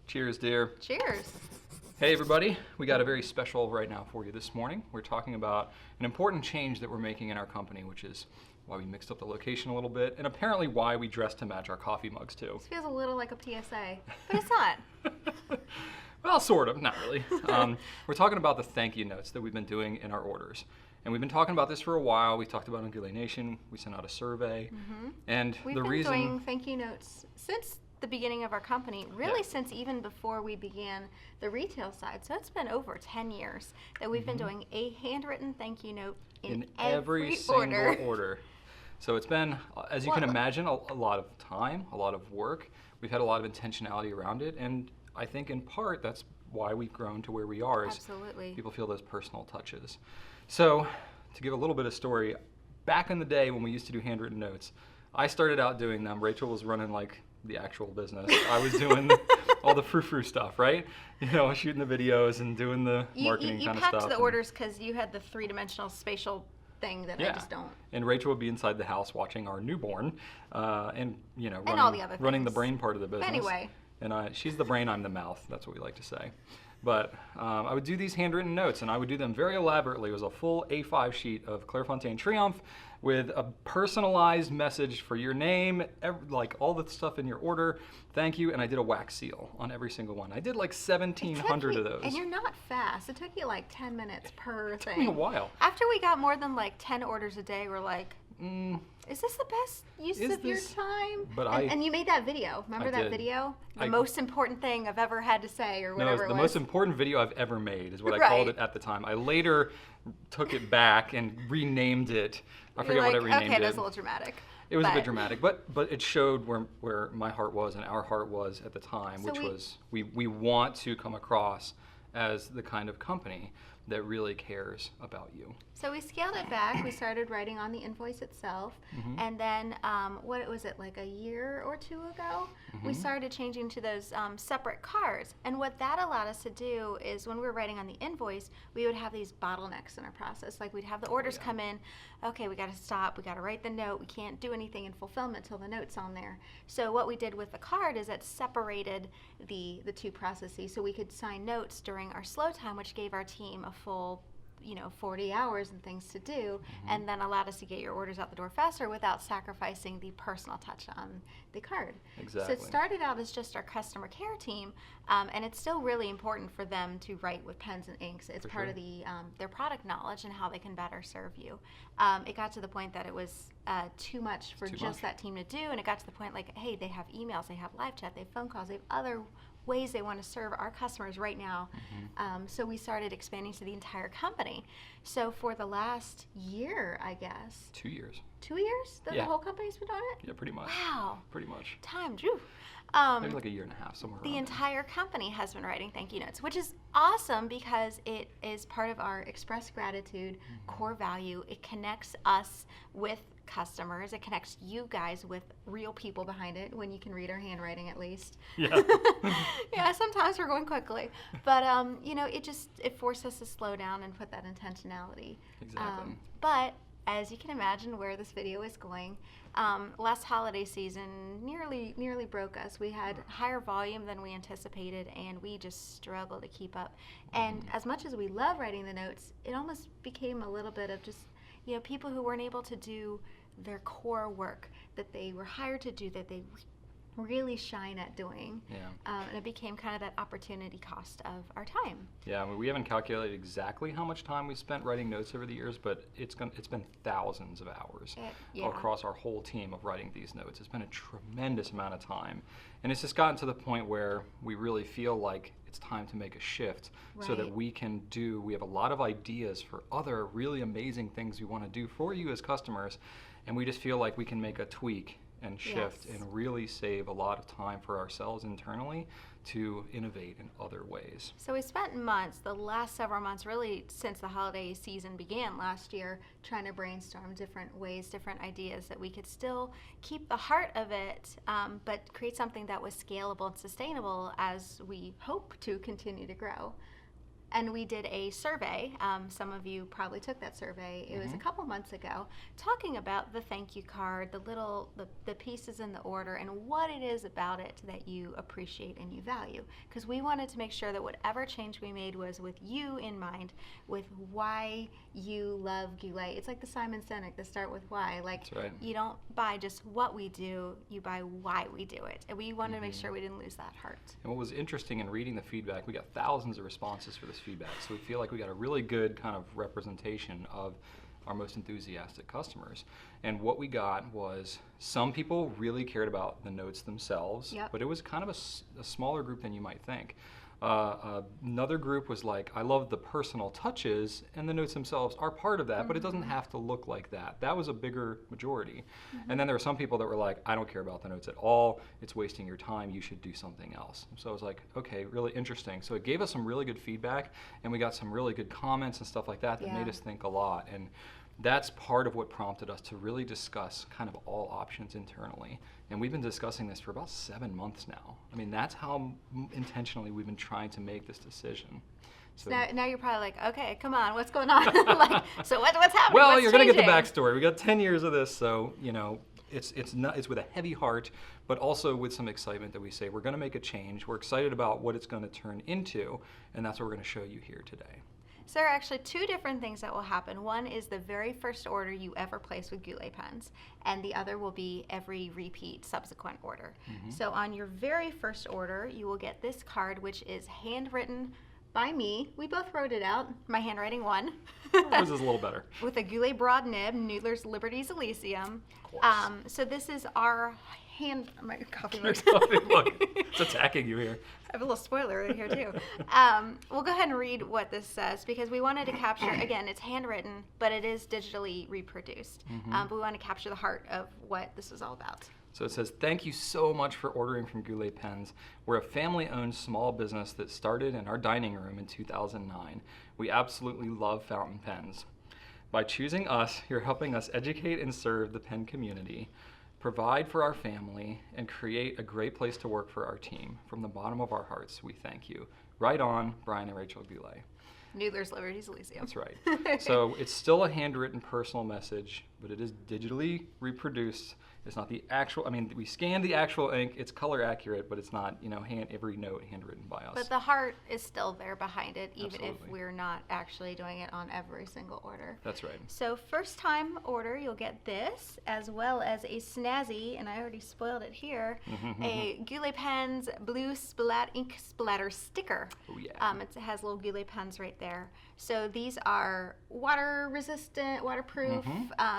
Cheers, dear. Cheers. Hey, everybody. We got a very special right now for you this morning. We're talking about an important change that we're making in our company, which is why we mixed up the location a little bit, and apparently why we dressed to match our coffee mugs, too. This feels a little like a PSA, but it's not. Well, sort of, not really. We're talking about the thank you notes that we've been doing in our orders. And we've been talking about this for a while. We talked about it on Goulet Nation. We sent out a survey. And We've the been reason... doing thank you notes since the beginning of our company, really since even before we began the retail side. So it's been over 10 years that we've been doing a handwritten thank you note in every single order. So it's been, as you can imagine, a lot of time, a lot of work. We've had a lot of intentionality around it, and I think in part that's why we've grown to where we are. Absolutely. People feel those personal touches. So to give a little bit of story, back in the day when we used to do handwritten notes, I started out doing them. Rachel was running like the actual business. I was doing all the frou-frou stuff, right? You know, shooting the videos and doing the marketing kind of stuff. You packed the orders because you had the three-dimensional spatial thing that I just don't. And Rachel would be inside the house watching our newborn, and you know, all the other running the things. brain part of the business. Anyway. And she's the brain, I'm the mouth. That's what we like to say. But I would do these handwritten notes, and I would do them very elaborately. It was a full A5 sheet of Clairefontaine Triomphe with a personalized message for your name, like all the stuff in your order, thank you, and I did a wax seal on every single one. I did like 1,700 of those. And you're not fast. It took you like 10 minutes per thing. It took me a while. After we got more than like 10 orders a day, we're like, is this the best use of your time? But and you made that video. Remember that video? The most important thing I've ever had to say, or whatever it was. The most important video I've ever made is what I called it at the time. I later took it back and renamed it. I forget what I renamed it. Okay, that's a little dramatic. It was a bit dramatic, but it showed where my heart was and our heart was at the time, which was we want to come across as the kind of company that really cares about you. So we scaled it back. We started writing on the invoice itself. And then, what was it, like a year or two ago? We started changing to those separate cards. And what that allowed us to do is when we were writing on the invoice, we would have these bottlenecks in our process. Like we'd have the orders come in. Okay, we got to stop. We got to write the note. We can't do anything in fulfillment till the note's on there. So what we did with the card is it separated the two processes. So we could sign notes during our slow time, which gave our team a full 40 hours and things to do, and then allowed us to get your orders out the door faster without sacrificing the personal touch on the card. Exactly. So it started out as just our customer care team, and it's still really important for them to write with pens and inks. It's part of their product knowledge and how they can better serve you. It got to the point that it was too much for that team to do, and it got to the point like, hey, they have emails, they have live chat, they have phone calls, they have other ways they want to serve our customers right now. So we started expanding to the entire company. So for the last year, I guess. 2 years. 2 years that the whole company's been doing it? Yeah, pretty much. Wow. Pretty much. Time, Drew. Maybe like a year and a half, somewhere around The entire company has been writing thank you notes, which is awesome because it is part of our express gratitude core value. It connects us with customers. It connects you guys with real people behind it when you can read our handwriting at least. Yeah. Yeah, sometimes we're going quickly. But, it forced us to slow down and put that intentionality. Exactly. But as you can imagine where this video is going, last holiday season nearly broke us. We had higher volume than we anticipated, and we just struggled to keep up. And as much as we love writing the notes, it almost became a little bit of just, people who weren't able to do their core work that they were hired to do, that they really shine at doing. And it became kind of that opportunity cost of our time. Yeah, I mean, we haven't calculated exactly how much time we spent writing notes over the years, but it's been thousands of hours across our whole team of writing these notes. It's been a tremendous amount of time. And it's just gotten to the point where we really feel like it's time to make a shift so that we have a lot of ideas for other really amazing things we want to do for you as customers, and we just feel like we can make a tweak and shift and really save a lot of time for ourselves internally to innovate in other ways. So we spent months, the last several months, really since the holiday season began last year, trying to brainstorm different ways, different ideas that we could still keep the heart of it, but create something that was scalable and sustainable as we hope to continue to grow. and we did a survey. Some of you probably took that survey. It was a couple months ago, talking about the thank you card, the pieces in the order, and what it is about it that you appreciate and you value. Because we wanted to make sure that whatever change we made was with you in mind, with why you love Goulet. It's like the Simon Sinek, the start with why. Like, That's right. You don't buy just what we do, you buy why we do it. And we wanted to make sure we didn't lose that heart. And what was interesting in reading the feedback, we got thousands of responses for this feedback. So we feel like we got a really good kind of representation of our most enthusiastic customers. And what we got was some people really cared about the notes themselves, but it was kind of a smaller group than you might think. Another group was like, I love the personal touches, and the notes themselves are part of that, but it doesn't have to look like that. That was a bigger majority. And then there were some people that were like, I don't care about the notes at all. It's wasting your time. You should do something else. So I was like, okay, really interesting. So it gave us some really good feedback, and we got some really good comments and stuff like that that made us think a lot. And that's part of what prompted us to really discuss kind of all options internally. And we've been discussing this for about 7 months now. I mean, that's how intentionally we've been trying to make this decision. So now you're probably like, okay, come on, what's going on? Like, so what's happening? Well, what's you're going to get the changing? backstory. We got 10 years of this, so it's with a heavy heart, but also with some excitement that we say we're going to make a change. We're excited about what it's going to turn into, and that's what we're going to show you here today. So there are actually two different things that will happen. One is the very first order you ever place with Goulet pens, and the other will be every repeat subsequent order. So on your very first order, you will get this card, which is handwritten by me. We both wrote it out. My handwriting won. This is a little better. With a Goulet broad nib, Noodler's Liberties Elysium. Of course. So this is our my coffee mug. Look, it's attacking you here. I have a little spoiler right here too. We'll go ahead and read what this says, because we wanted to capture, again, it's handwritten, but it is digitally reproduced. But we want to capture the heart of what this is all about. So it says, thank you so much for ordering from Goulet Pens. We're a family-owned small business that started in our dining room in 2009. We absolutely love fountain pens. By choosing us, you're helping us educate and serve the pen community, provide for our family, and create a great place to work for our team. From the bottom of our hearts, we thank you. Right on, Brian and Rachel Goulet. Noodler's Liberties Elysium. That's right. So it's still a handwritten personal message, but it is digitally reproduced. It's not the actual, I mean, we scanned the actual ink. It's color accurate, but it's not, every note handwritten by us. But the heart is still there behind it, even Absolutely. if we're not actually doing it on every single order. That's right. So first time order, you'll get this, as well as a snazzy, and I already spoiled it here, a Goulet Pens blue ink splatter sticker. Oh, yeah. It has little Goulet pens right there. So these are water resistant, waterproof,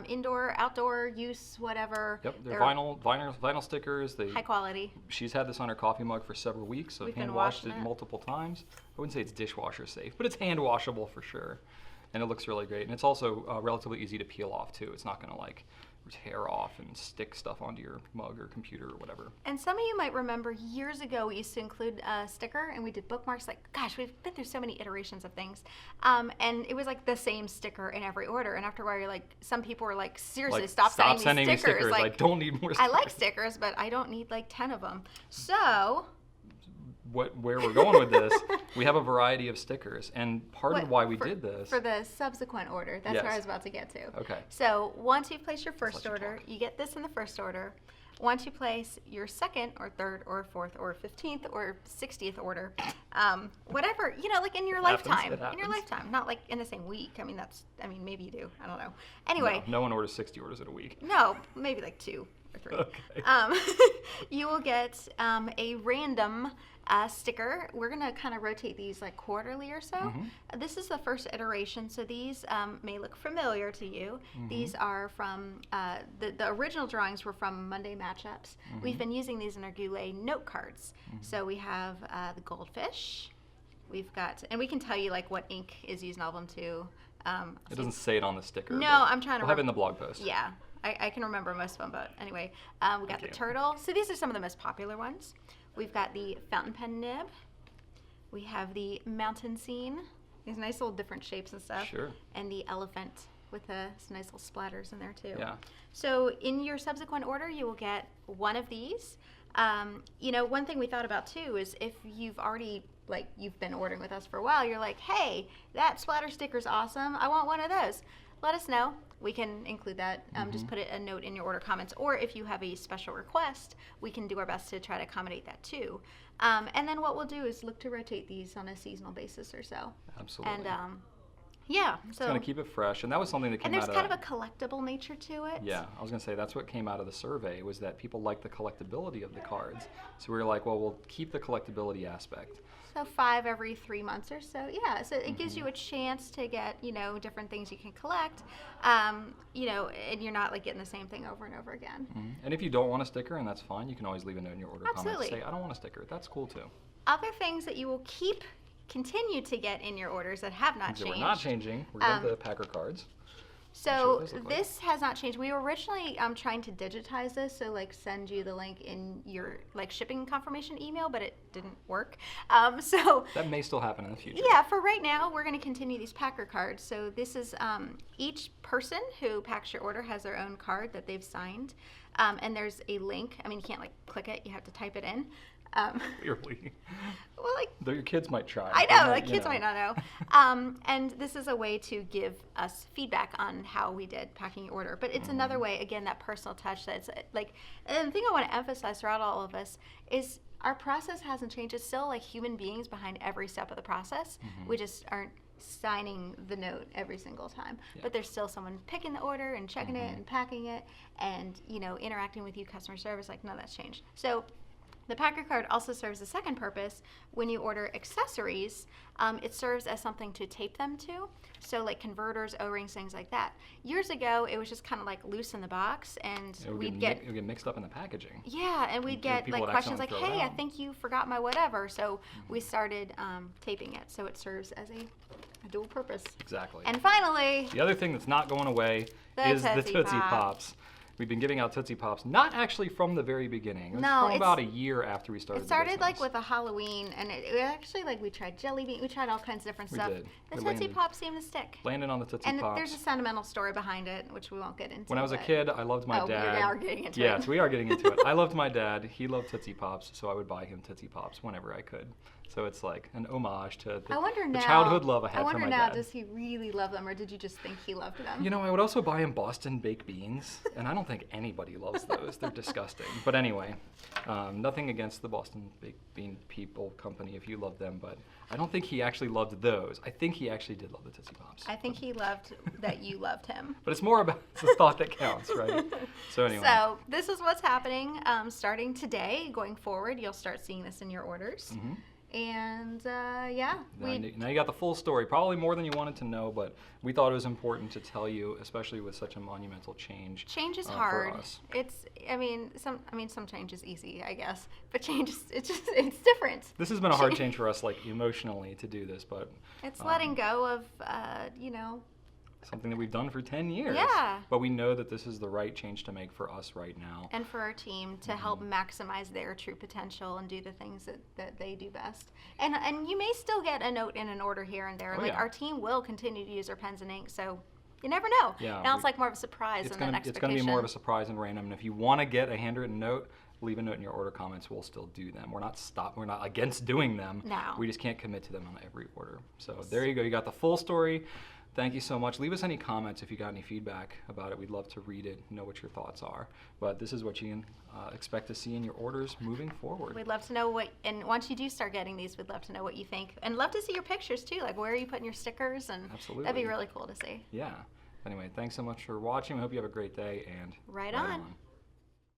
indoor, outdoor use, whatever. Yep, they're vinyl stickers. High quality. She's had this on her coffee mug for several weeks, so We've hand been washed washing it it. multiple times. I wouldn't say it's dishwasher safe, but it's hand washable for sure. And it looks really great. And it's also relatively easy to peel off too. It's not going to like tear off and stick stuff onto your mug or computer or whatever. And some of you might remember years ago we used to include a sticker, and we did bookmarks. Like, gosh, we've been through so many iterations of things, and it was like the same sticker in every order. And after a while, you're like, some people were like, seriously, stop sending me stickers. Like, I don't need more stickers. I like stickers, but I don't need like 10 of them. So where we're going with this, we have a variety of stickers, and part of why we did this for the subsequent order, that's where I was about to get to. Okay. So once you place your first let you order, talk. you get this in the first order. Once you place your second or third or fourth or 15th or 60th order, whatever, like in your lifetime, not like in the same week. I mean, maybe you do. I don't know. Anyway. No one orders 60 orders in a week. No, maybe like 2 or 3. Okay. You will get a random sticker. We're going to kind of rotate these like quarterly or so. This is the first iteration, so these may look familiar to you. These are from, the original drawings were from Monday Matchups. We've been using these in our Goulet note cards. So we have the goldfish. We've got, and we can tell you like what ink is used in all of them too. It doesn't say it on the sticker. No, I'm trying to. We'll have it in the blog post. Yeah. I can remember most of them, but anyway, we got the turtle. So these are some of the most popular ones. We've got the fountain pen nib. We have the mountain scene. These nice little different shapes and stuff. Sure. And the elephant with some nice little splatters in there too. Yeah. So in your subsequent order, you will get one of these. One thing we thought about too is if you've already you've been ordering with us for a while, you're like, hey, that splatter sticker's awesome. I want one of those. Let us know. We can include that. Just put a note in your order comments. Or if you have a special request, we can do our best to try to accommodate that too. And then what we'll do is look to rotate these on a seasonal basis or so. Absolutely. And yeah, it's going to keep it fresh, and that was something that came out of... And there's kind of a collectible nature to it. Yeah, I was going to say that's what came out of the survey, was that people like the collectability of the cards. So we were like, well, we'll keep the collectability aspect. So 5 every 3 months or so, yeah. So it gives you a chance to get, different things you can collect, and you're not getting the same thing over and over again. And if you don't want a sticker, and that's fine, you can always leave a note in your order comments. Say, I don't want a sticker. That's cool too. Other things that you will continue to get in your orders that have not changed. We're not changing. We're getting the Packer cards. So this has not changed. We were originally trying to digitize this, so send you the link in your shipping confirmation email, but it didn't work. So that may still happen in the future. Yeah, for right now, we're going to continue these Packer cards. So this is each person who packs your order has their own card that they've signed, and there's a link. I mean, you can't click it; you have to type it in. Clearly. Well, though your kids might try. I know, kids might not know. And this is a way to give us feedback on how we did packing your order. But it's another way, again, that personal touch. That's and the thing I want to emphasize throughout all of this is our process hasn't changed. It's still human beings behind every step of the process. We just aren't signing the note every single time. But there's still someone picking the order and checking it and packing it and, interacting with you, customer service. None of that's changed. So the Packer card also serves a second purpose. When you order accessories, it serves as something to tape them to. So converters, O-rings, things like that. Years ago, it was just kind of loose in the box, and it would get mixed up in the packaging. Yeah, and we'd get questions like, hey, I think you forgot my whatever. So we started taping it, so it serves as a dual purpose. Exactly. And finally, the other thing that's not going away is the Tootsie Pops. We've been giving out Tootsie Pops, not actually from the very beginning. It was from about a year after we started. It started with a Halloween, and it actually we tried jelly bean, we tried all kinds of different stuff. Did. The Tootsie Pops seemed to stick. Landed on the Tootsie Pops. And there's a sentimental story behind it, which we won't get into. When I was a kid, I loved my dad. We are getting into it. Yes, we are getting into it. I loved my dad. He loved Tootsie Pops, so I would buy him Tootsie Pops whenever I could. So it's an homage to the childhood love I had for my dad. I wonder now, does he really love them, or did you just think he loved them? I would also buy him Boston baked beans, and I don't think anybody loves those. They're disgusting. But anyway, nothing against the Boston baked bean company if you love them, but I don't think he actually loved those. I think he actually did love the Tootsie Pops. I think he loved that you loved him. But it's more about the thought that counts, right? So anyway. So this is what's happening starting today. Going forward, you'll start seeing this in your orders. And now you got the full story, probably more than you wanted to know, but we thought it was important to tell you, especially with such a monumental change. Change is hard. Some change is easy, I guess, but change is it's different. This has been a hard change for us, emotionally, to do this, but it's letting go of something that we've done for 10 years. Yeah. But we know that this is the right change to make for us right now. And for our team to help maximize their true potential and do the things that they do best. And you may still get a note in an order here and there. Our team will continue to use our pens and ink, so you never know. Yeah, now it's more of a surprise than an expectation. It's going to be more of a surprise and random. And if you want to get a handwritten note, leave a note in your order comments. We'll still do them. We're not against doing them. No. We just can't commit to them on every order. So there you go. You got the full story. Thank you so much. Leave us any comments if you got any feedback about it. We'd love to read it, know what your thoughts are. But this is what you can expect to see in your orders moving forward. We'd love to know and once you do start getting these, we'd love to know what you think. And love to see your pictures too, where are you putting your stickers? And absolutely. That'd be really cool to see. Yeah. Anyway, thanks so much for watching. We hope you have a great day, and right on.